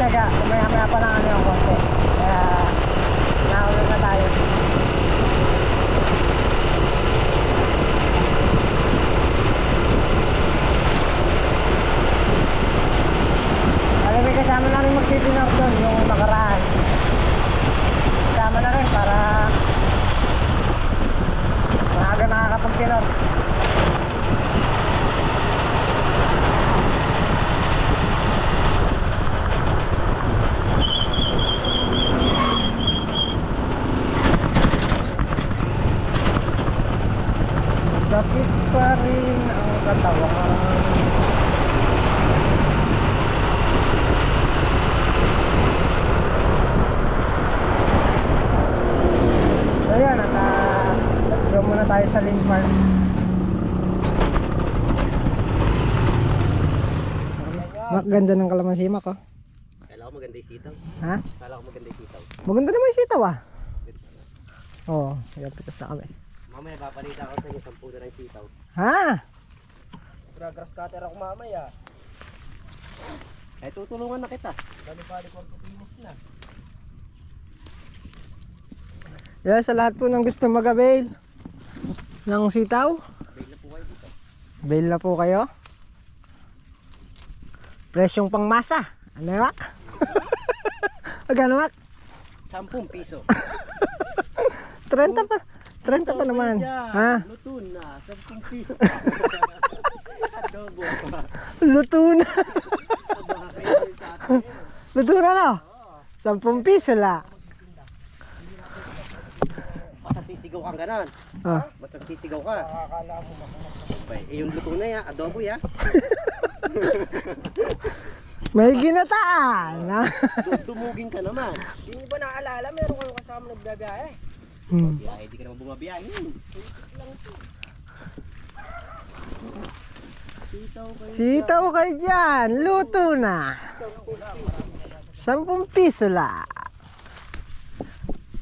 magtyaga. Maya-maya pa lang ano yung konti. Kaya naulog na tayo. Alam mo, kasama na rin magtitinor doon yung nakaraan. Kasama na rin para maaga nakakapagtinor. Sakit pa rin ang katawan. So yan, let's go muna tayo sa Link Farm. Ganda ng kalamansi, Mac, oh. Kala ko maganda yung sitaw. Ha? Kala ko maganda yung sitaw. Maganda naman yung sitaw, ah. Oo, yan pitas na kami. Mamaya papalita ako sa inyo 10 na ng sitaw. Ha? Grass cutter ako mamaya. Ay tutulungan na kita. Bali-bali ko finish na. Yan, sa lahat po ng gusto mag-avail ng sitaw. Bail na po kayo dito. Bail na po kayo. Presyong pangmasa. Ano yun, Mac? Magkano, Mac? 10 piso. 30 pa. 30 pa naman. Ha? Luto na. 10 piso. Adobo. Luto na. Luto na, no? 10 piso la. Basta titigaw kang ganon. Ah. Basta titigaw ka. Akala mo makakapag. Eh yung luto na ya. Adobo ya. May ginataan. Dumugin ka naman. Hindi nyo ba naaalala? Meron kayo kasama nagbiyahe. Biyahe, di ka naman bumabiyahe. Sitaw kayo dyan. Luto na. 10 piso la.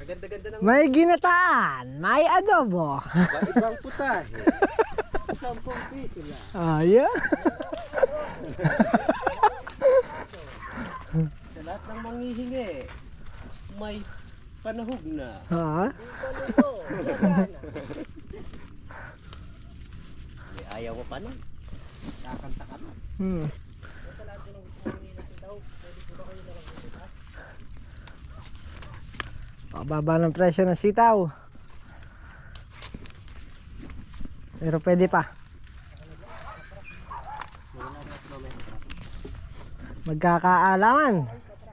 Ganda-ganda ng May ginataan. May adobo. ibang putahe. 10 piso lang. Ah, yeah. Sa lahat ng manghihingi, may panahog na. Ha? May ayaw mo pa nun. Kakanta ka na. Baba ng presyo ng sitaw. Pero pwede pa. Magkakaalaman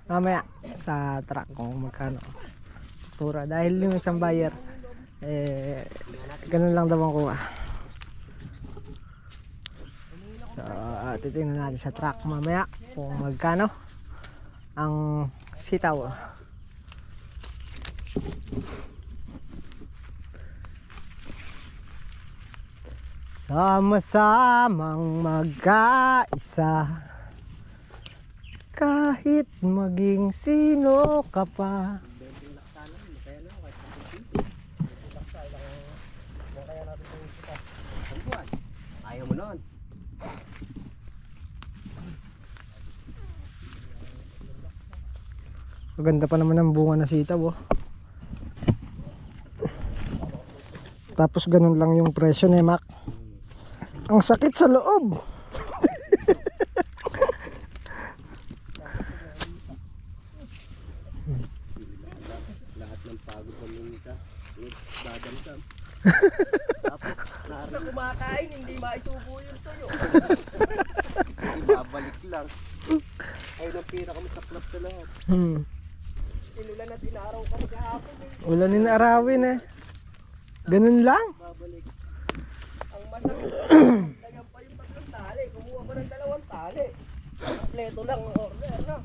mamaya sa truck kung magkano pura, dahil yung isang buyer ganun lang daw ang kuha. So titingnan natin sa truck mamaya kung magkano ang sitaw. Sama-samang magkaisa, kahit maging sino ka pa. Ayaw mo nun. Maganda pa naman ang bunga na sitaw, oh. Tapos ganun lang yung presyo ni Mac. Ang sakit sa loob. Lahat ng pagod paminta. Dadamdam. Tapos Sa kumakain, hindi maisubo yun sa'yo. babalik lang. Ay nang pinakamasaklap sa lahat. Sinulan at inaraw ka maghahapon. Wala nang arawin, eh. Ganun lang. Babalik. Ang masakit, dagan pa yung 3 tali. Kumuha pa ng 2 tali. Kompleto lang ang order, no?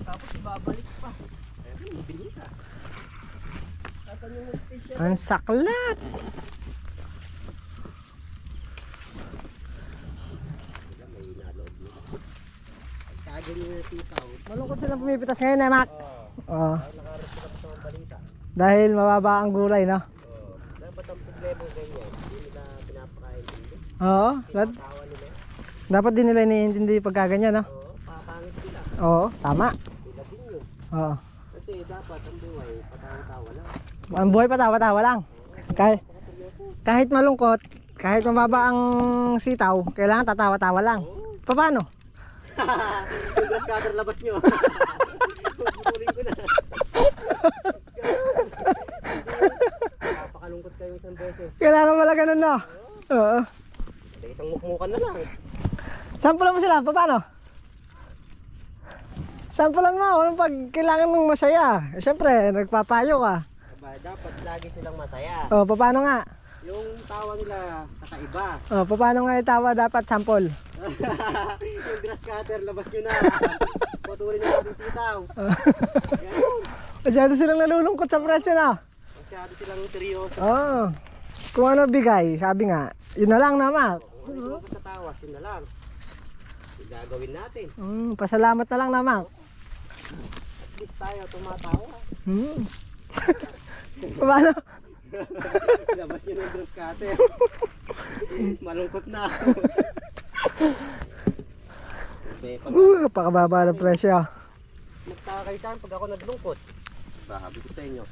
Tapos ibabalik pa. Ayun, pinita. Nasaan yung station? Ang saklat. May naloob mo. Tagan nyo yung sitaw. Malungkot silang pumipitas ngayon, eh, Mac. Oo. Nakaharap sila pa sa balita. Dahil mababa ang gulay, no? Dapat ang problema ganyan. Hindi nila pinapakain din. Oo. Tawa nila. Dapat din nila iniintindi pagka ganyan, no? Oo, Oo, tama. Sila din yun. Oo. Kasi dapat ang buhay, patawa-tawa lang. Ang buhay patawa-tawa lang. Kahit malungkot, kahit mababa ang sitaw, kailangan tatawa-tawa lang. Paano? Yung grass cutter labas nyo. Pupulin ko na. Napakalungkot kayo isang beses. Kailangan pala ganun na. Oo. Isang mukmukan na lang. Sampulan mo sila, paano? Sampulan mo, anong pag kailangan mong masaya? Siyempre, nagpapayo ka. Aba, dapat lagi silang masaya. O, paano nga? Yung tawa nila kakaiba. O, paano nga itawa dapat sample? Yung grass cutter, labas nyo na. Putulin na natin sitaw. Ganun. Masyado silang nalulungkot sa presyo na. Masyado silang seryoso. Oo. Kung ano bigay, sabi nga, yun na lang naman. Kung ano yung sa tawas, yun na lang. Yung gagawin natin. Pasalamat na lang naman. At least tayo tumatawa. Paano? Labas nyo ng grass cutter. Malungkot na ako. Pakababa ng presyo. Magtaka kayo saan pag ako naglungkot. Sabi ko sa inyo.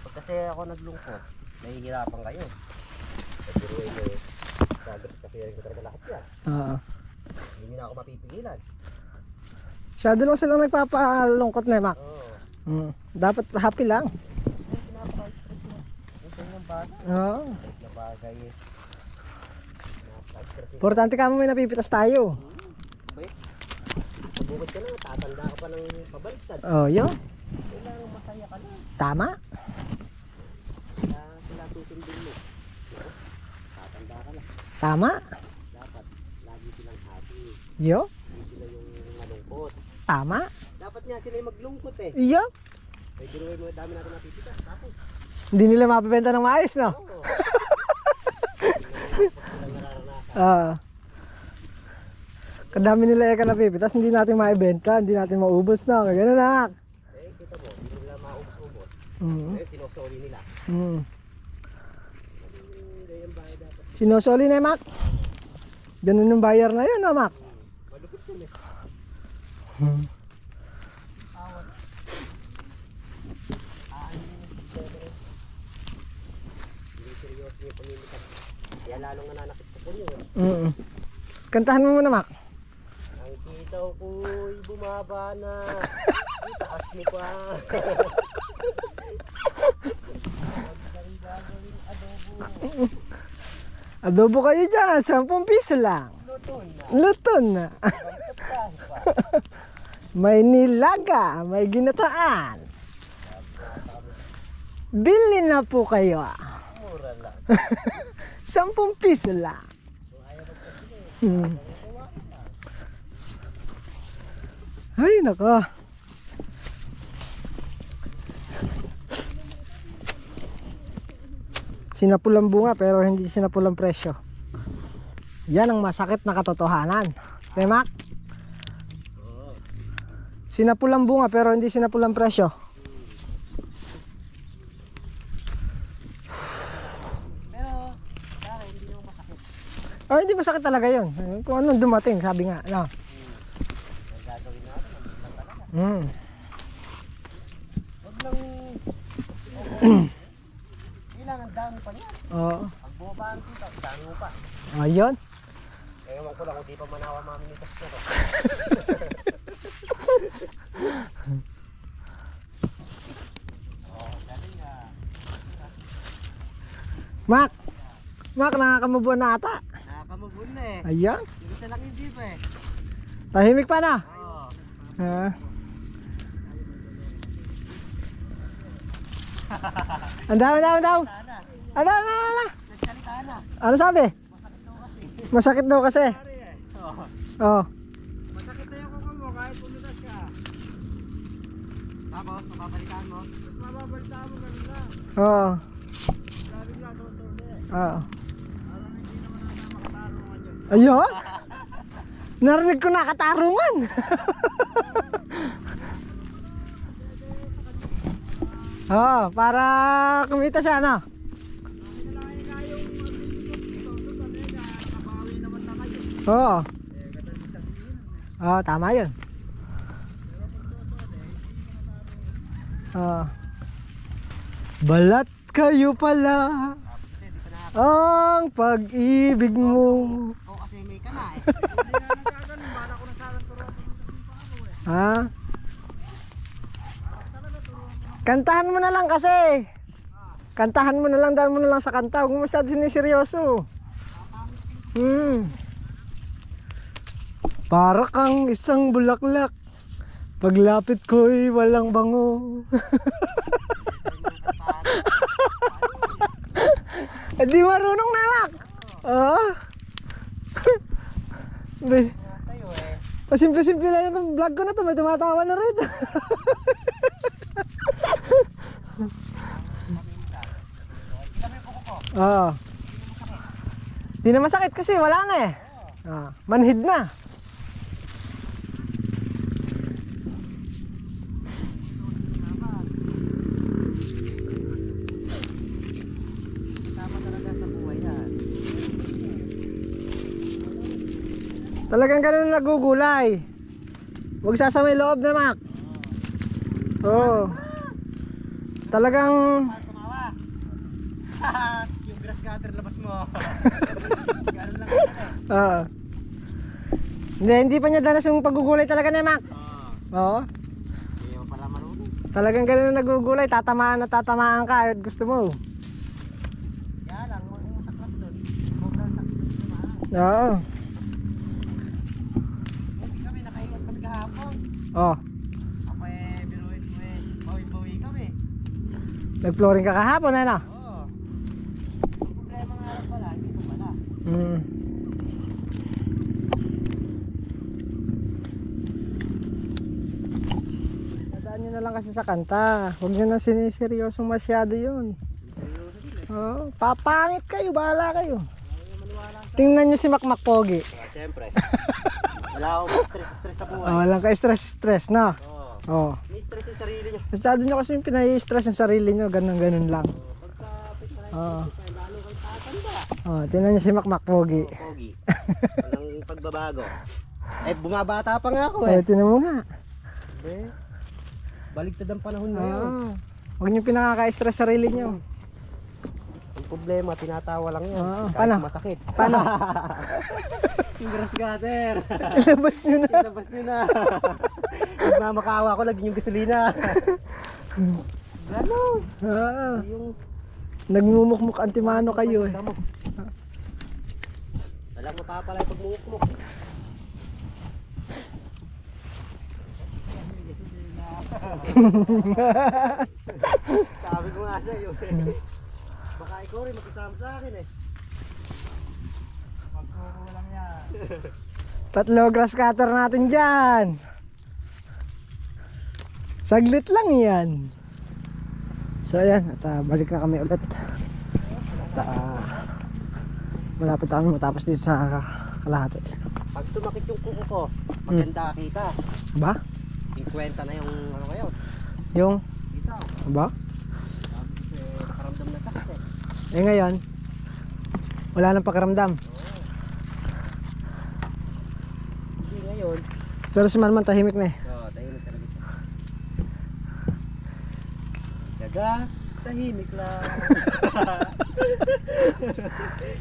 Pag kasi ako naglungkot, nahihirapan kayo. Pag-iruin nyo eh. Sagot kasi rin ko talaga lahat yan. Oo. Hindi na ako mapipigilan. Masyado lang silang nagpapalungkot na, Mac. Oo. Dapat happy lang. Yung pinapag-stress mo. Yung kanyang bagay. Oo. Na bagay eh. Napag-stress mo. Importante ka mo may napipitas tayo. Okay. Pabukod ka na, tatanda ka pa ng pabaliktad. Oh, yun. Kailangan masaya ka na. Tama. Kaya sila susundin mo. Tatanda ka na. Tama. Dapat lagi silang happy. Yo. Hindi sila yung malungkot. Tama. Dapat nga sila yung maglungkot eh. Yo. May biruin mo, dami natin napipitas. Tapos, Hindi nila mapibenta ng maayos, no? oo. Kadami nila eka napipitas, hindi natin maibenta, hindi natin maubos, no? Kaya ganun, Nak. Eh, kita mo, hindi nila maubos-ubos. Mm. Eh, sinusoli nila. Ganyan bahay dapat. Sinusoli na, Mac. Ganun yung bayar na yun, no, Mac? Malupit yun eh. Hindi seryoso yung pamimitas. Kaya lalong nananakit sa punyo eh. Kantahan mo muna, Mac. Ang sitaw ko'y bumaba na. Itaas mo pa. Adobo kayo dyan, 10 piso lang. Luto na. Luto na. Pagkatahin pa. May nilaga, may ginataan. Bili na po kayo. Mura lang. 10 piso lang. Ay, nako. Sinapulang bunga pero hindi sinapulang presyo. Yan ang masakit na katotohanan. Okay, Mac? Sinapulang bunga pero hindi sinapulang presyo. Pero, dahil hindi naman masakit. Oh, hindi masakit talaga yun. Kung anong dumating, sabi nga. No? Ang gagawin natin, ang lang talaga. Huwag lang... Kailangan dami pa niyan. Oo. Pag bumaba ang kita, dami mo pa. Ayun. Ewan ko lang kung di pa manawa maminitas na to. Galing nga. Mac! Mac, nakakamubuan na ata. Nakakamubun na eh. Ayan. Yung isa lang hindi pa eh. Tahimik pa na. Oo. Ha? Andaw. Sana. Ano? Nagsalita na. Ano sabi? Masakit daw kasi. Oo. Oh. Masakit na yung kuko mo kahit pumitas ka. Tapos, mababalikan mo? Mas mababalikan mo ganun lang. Oo. Sabi nga sa usuli. Oo. Alam hindi naman natin makatarungan yun. Ayun. Narinig ko na katarungan. Oo, para kumita siya, no? Oo. Oo, tama yun. Oo. Balat kayo pala ang pag-ibig mo. Oo, kasi may ka na eh. Ha? Kantahan mo na lang kasi. Kantahan mo na lang, dahil mo na lang sa kanta. Huwag mo masyado siniseryoso. Para kang isang bulaklak, paglapit ko'y walang bango. Hindi marunong na, Mac. Oo. Tayo eh. Pasimple-simple lang yung vlog ko na to, may tumatawa na rin. Oo. Di na masakit kasi wala na eh. Manhid na. Tama talaga sa buhay yan. Talagang ganun nagugulay. Huwag sasamay loob na, Mac. Oo. Talagang Tumawa. Yung grass cutter labas mo. Ganun lang Oo. Hindi pa niya danas yung paggugulay talaga ni Mac. Oo. Hindi mo pala marunong. Talagang ganun nagugulay, tatamaan na tatamaan ka kahit gusto mo. Kaya lang, masaklat doon. Sobrang sakit doon tumaan. Oo. Hindi kami, nakaingat kami kahapon. Oh, Ako eh, biruin mo eh. Bawi-bawi kami. nag-flooring ka kahapon ano? Oo. Ang problema nga lang pala, hindi ko pala. Nadaan nyo na lang kasi sa kanta. Huwag nyo na siniseryosong masyado yun. Oo, papangit kayo, bahala kayo. Tingnan nyo si Makmak Pogi. Siyempre. Wala akong stress sa buhay. Walang ka-stress-stress na. Oo. Oh. May stress yung sarili nyo. Masyado nyo kasi pinai-stress yung sarili nyo, ganun-ganun lang. Pagkapit na kayo, Oo. lalo kang tatanda. Oh, tingnan nyo si Makmak Pogi. Pogi. Walang pagbabago. Eh, bumabata pa nga ako Eh, eh. tingnan mo nga. Eh, baligtad ang panahon ngayon. Oo. Huwag nyo pinaka-stress sarili nyo. Ang problema, tinatawa lang yan. Oo, Kahit paano? masakit. Paano? Yung grass cutter. Ilabas nyo na. Ilabas nyo na. Nagmamakawa ko, lagyan yung gasolina. Ganon. Oo. Yung Nagmumukmuk antimano kayo eh. mo. Walang mapapalay pag mumukmuk. Sabi ko nga siya yun. Baka ikaw rin magkasama sa akin eh. Pagkoko lang yan. 3 grass cutter natin dyan. Saglit lang yan. So ayan, at balik na kami ulit. At malapit na kami matapos dito sa kalahati. Pag sumakit yung kuko ko, maganda kita. Ba? 50 na yung ano ngayon. Yung, Kita. ba? Sabi ko eh, nakaramdam na sakit eh. Eh ngayon, wala nang pakiramdam. Hindi ngayon. Pero si Manman tahimik na eh. Oo, tahimik talaga siya. Daga, tahimik lang.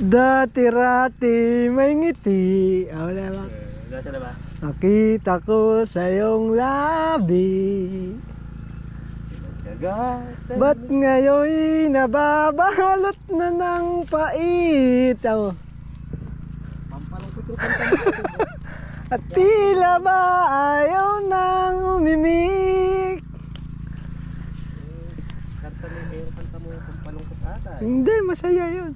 Dati-rati may ngiti. Wala ba? Nasa na ba? Nakita ko sa iyong labi. Daga, Ba't ngayon nababalot na ng pait? pampalungkot yung kanta mo. At tila ba ayaw nang umimik? Kanta mo, mayroong kanta mo pampalungkot ata eh. Hindi, masaya yun.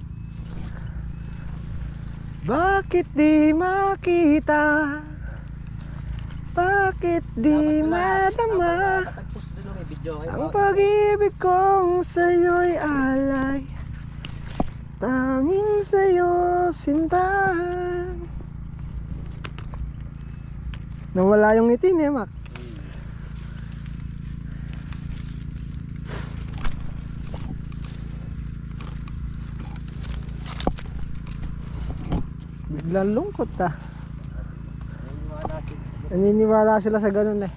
Bakit di makita? Bakit di madama? Tatagpos din yung video. Ang pag-ibig kong sa'yo'y alay, tanging sa'yo sinta. Nawala yung ngiti niya, Mac. Biglang lungkot ah. Naniniwala sila sa ganun eh.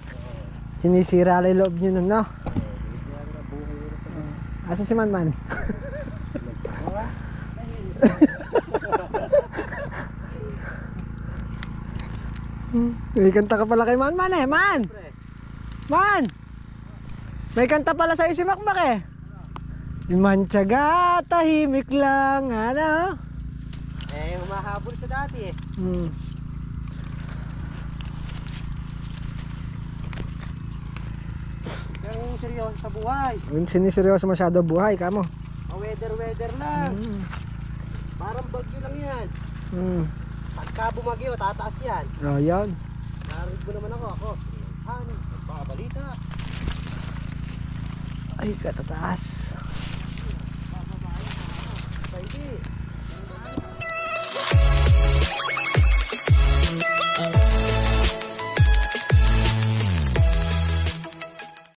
Sinisira lang yung loob nyo nun, no? Asa si Manman? May kanta ka pala kay Manman eh, Man! Man! May kanta pala sa'yo si Makmak eh. Mantsaga, tahimik lang, ano? Eh, humahabol sa dati eh. Yung seryoso sa buhay. Siniseryoso masyado buhay, kamo. Weather lang. Parang bagyo lang yan. Pagka bumagyo, tataas yan. Oh, yan. Narinig mo naman ako. Ano? Nagpabalita. Ay, katataas. Pwede.